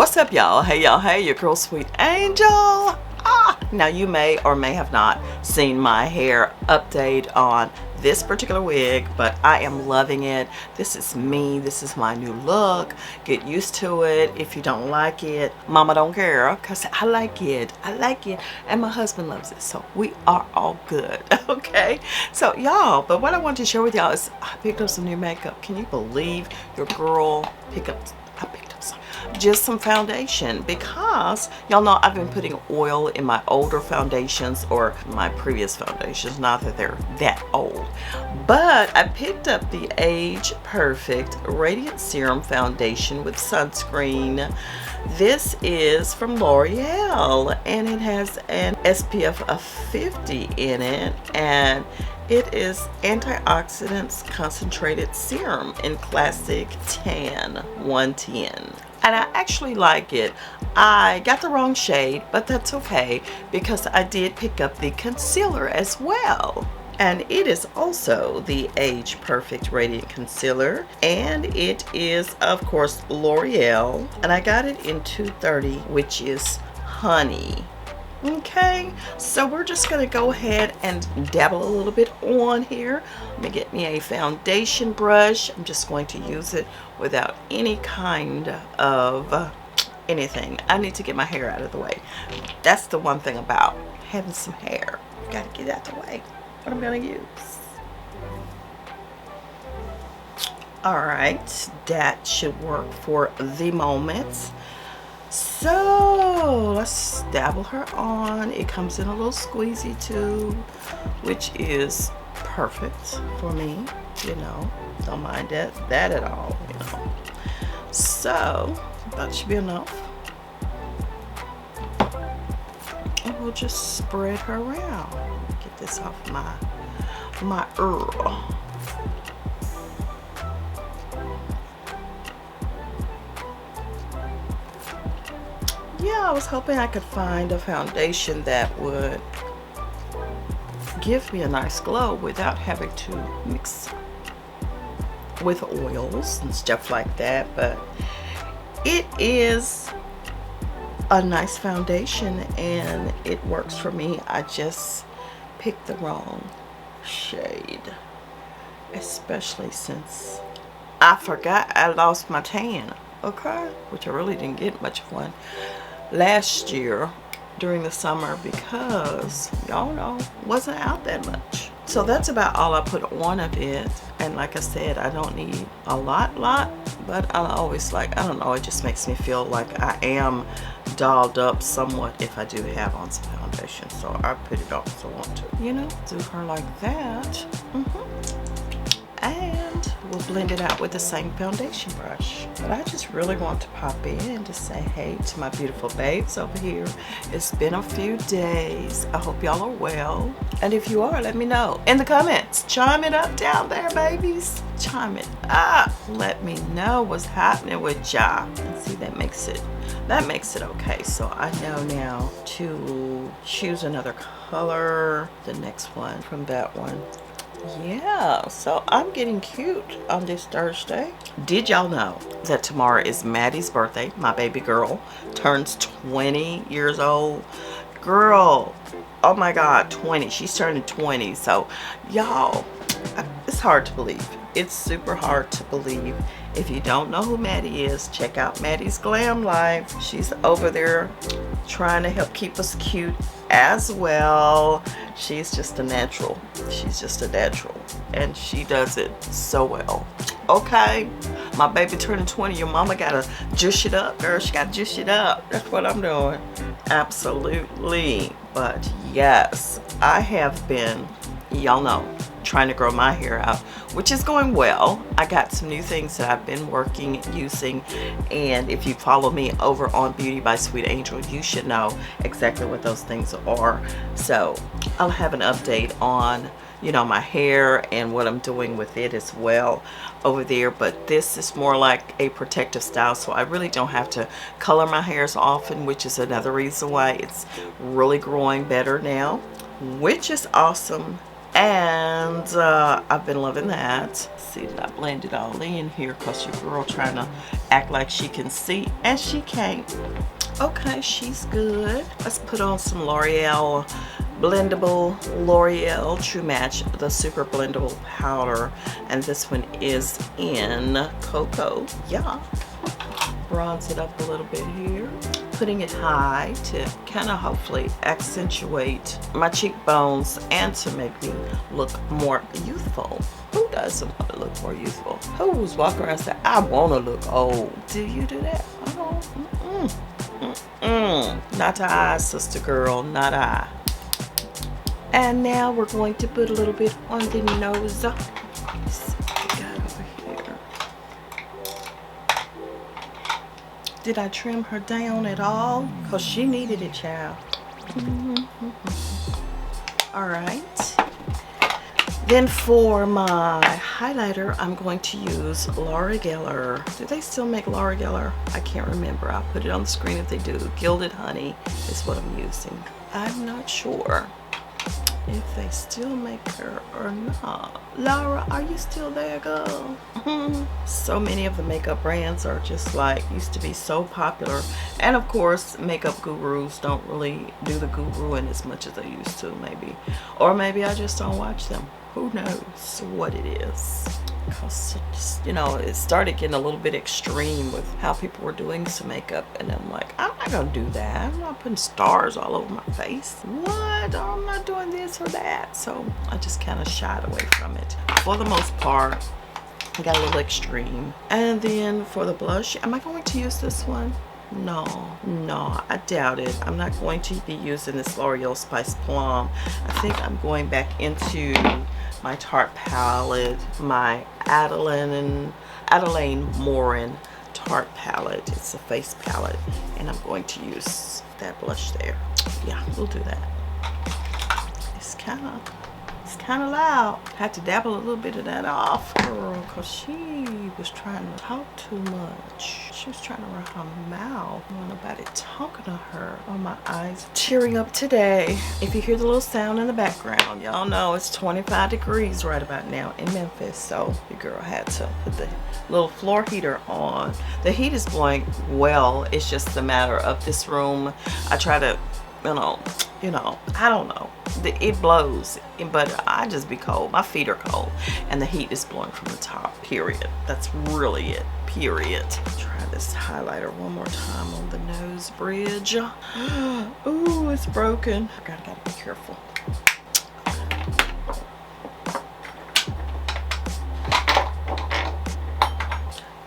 What's up, y'all? Hey, y'all. Hey, your girl, Sweet Angel. Now you may or may have not seen my hair update on this particular wig, but I am loving it. This is me. This is my new look. Get used to it. If you don't like it, mama don't care, because I like it. I like it. And my husband loves it. So we are all good. Okay? So y'all, but what I want to share with y'all is I picked up some new makeup. Can you believe your girl I picked up just some foundation, because y'all know I've been putting oil in my older foundations, or my previous foundations, not that they're that old, but I picked up the Age Perfect Radiant Serum Foundation with Sunscreen. This is from L'Oreal and it has an SPF of 50 in it, and it is antioxidants concentrated serum in classic tan 110. And I actually like it. I got the wrong shade, but that's okay because I did pick up the concealer as well. And it is also the Age Perfect Radiant Concealer. And it is, of course, L'Oreal. And I got it in 230, which is honey. Okay, so we're just going to go ahead and dabble a little bit on here. Let me get me a foundation brush. I'm just going to use it without any kind of anything. I need to get my hair out of the way. That's the one thing about having some hair. Got to get out the way. What I'm going to use. Alright, that should work for the moment. So let's dabble her on. It comes in a little squeezy tube, which is perfect for me, you know. Don't mind that at all, you know. So that should be enough. And we'll just spread her around. Get this off my earl. Yeah, I was hoping I could find a foundation that would give me a nice glow without having to mix with oils and stuff like that, but it is a nice foundation and it works for me. I just picked the wrong shade, especially since I forgot I lost my tan, okay, which I really didn't get much of one last year during the summer because y'all know wasn't out that much. So that's about all I put on of it, and like I said, I don't need a lot, but I always like, I don't know, it just makes me feel like I am dolled up somewhat if I do have on some foundation, so I put it on if I want to, you know, do her like that. And we'll blend it out with the same foundation brush. But I just really want to pop in to say hey to my beautiful babes over here. It's been a few days. I hope y'all are well. And if you are, let me know in the comments. Chime it up down there, babies. Chime it up. Let me know what's happening with y'all. And see, that makes it okay. So I know now to choose another color. The next one from that one. Yeah, so I'm getting cute on this Thursday. Did y'all know that tomorrow is Maddie's birthday? My baby girl turns 20 years old. Girl, oh my God, 20. She's turning 20. So y'all, it's hard to believe. It's super hard to believe. If you don't know who Maddie is, check out Maddie's Glam Life. She's over there trying to help keep us cute as well. She's just a natural. She's just a natural. And she does it so well. Okay? My baby turning 20. Your mama gotta juice it up, girl. She gotta juice it up. That's what I'm doing. Absolutely. But yes, I have been, y'all know, trying to grow my hair out, which is going well. I got some new things that I've been using, and if you follow me over on Beauty by Sweet Angel, you should know exactly what those things are. So I'll have an update on, you know, my hair and what I'm doing with it as well over there. But this is more like a protective style, so I really don't have to color my hair as often, which is another reason why it's really growing better now, which is awesome. And I've been loving that. See that I blend it all in here because your girl trying to act like she can see and she can't. Okay, she's good. Let's put on some L'Oreal Blendable L'Oreal True Match, the super blendable powder, and this one is in Cocoa. Yeah. Bronze it up a little bit here, putting it high to kind of hopefully accentuate my cheekbones and to make me look more youthful. Who doesn't want to look more youthful? Who's walking around and say, I want to look old? Do you do that? Oh, not I, sister girl, not I. And now we're going to put a little bit on the nose. Let's see what we got over here. Did I trim her down at all? Because she needed it, child. All right. Then for my highlighter, I'm going to use Laura Geller. Do they still make Laura Geller? I can't remember. I'll put it on the screen if they do. Gilded Honey is what I'm using. I'm not sure if they still make her or not. Laura, are you still there, girl? So many of the makeup brands are just like, used to be so popular. And of course, makeup gurus don't really do the guruing as much as they used to, maybe. Or maybe I just don't watch them. Who knows what it is? Because, you know, it started getting a little bit extreme with how people were doing some makeup. And I'm like, I'm not going to do that. I'm not putting stars all over my face. What? I'm not doing this or that. So I just kind of shied away from it. For the most part, I got a little extreme. And then for the blush, am I going to use this one? No, I doubt it. I'm not going to be using this L'Oreal Spice Plum. I think I'm going back into my Tarte palette, my Adeline Morin Tarte palette. It's a face palette, and I'm going to use that blush there. Yeah, we'll do that. It's kind of loud. Had to dabble a little bit of that off, girl, because she was trying to talk too much. She was trying to run her mouth. I want nobody talking to her. Oh, my eyes tearing up today. If you hear the little sound in the background, y'all know it's 25 degrees right about now in Memphis. So your girl had to put the little floor heater on. The heat is blowing well. It's just a matter of this room. I try to, you know, I don't know. It blows, but I just be cold. My feet are cold, and the heat is blowing from the top, period. That's really it, period. Try this highlighter one more time on the nose bridge. Ooh, it's broken. Gotta be careful.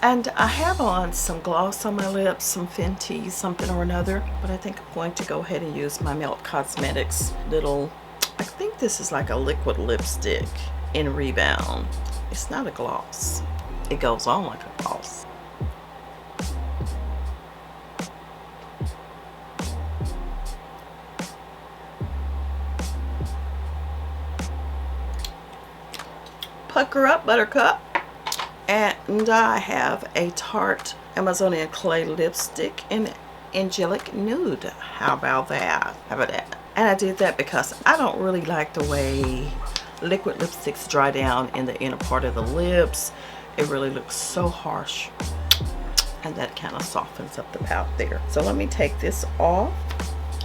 And I have on some gloss on my lips, some Fenty, something or another. But I think I'm going to go ahead and use my Melt Cosmetics little, I think this is like a liquid lipstick in Rebound. It's not a gloss. It goes on like a gloss. Pucker up, buttercup. And I have a Tarte Amazonian Clay lipstick in Angelic Nude. How about that? How about that? And I did that because I don't really like the way liquid lipsticks dry down in the inner part of the lips. It really looks so harsh. And that kind of softens up the pout there. So let me take this off.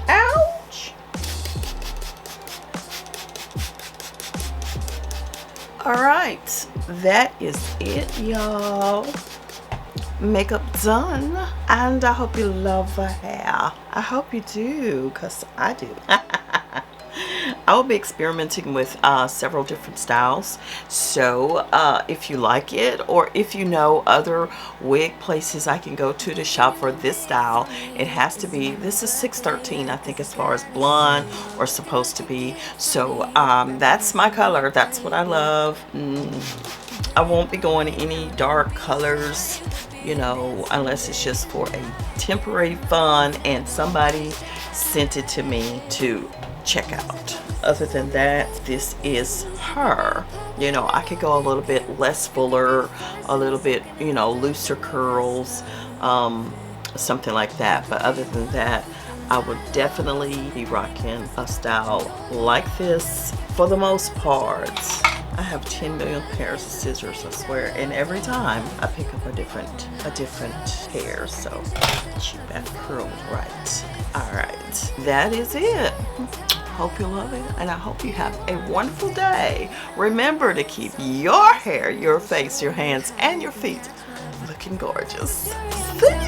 Ouch! Alright, that is it, y'all. Makeup done. And I hope you love the hair. I hope you do, because I do. I will be experimenting with several different styles. So if you like it, or if you know other wig places I can go to shop for this style, it has to be, this is 613 I think, as far as blonde or supposed to be. So that's my color. That's what I love. I won't be going any dark colors, you know, unless it's just for a temporary fun and somebody sent it to me to check out. Other than that, this is her. You know, I could go a little bit less fuller, a little bit, you know, looser curls, something like that. But other than that, I would definitely be rocking a style like this for the most part. I have 10 million pairs of scissors, I swear, and every time I pick up a different hair, so keep that curled right. All right, that is it. Hope you love it, and I hope you have a wonderful day. Remember to keep your hair, your face, your hands, and your feet looking gorgeous. See ya.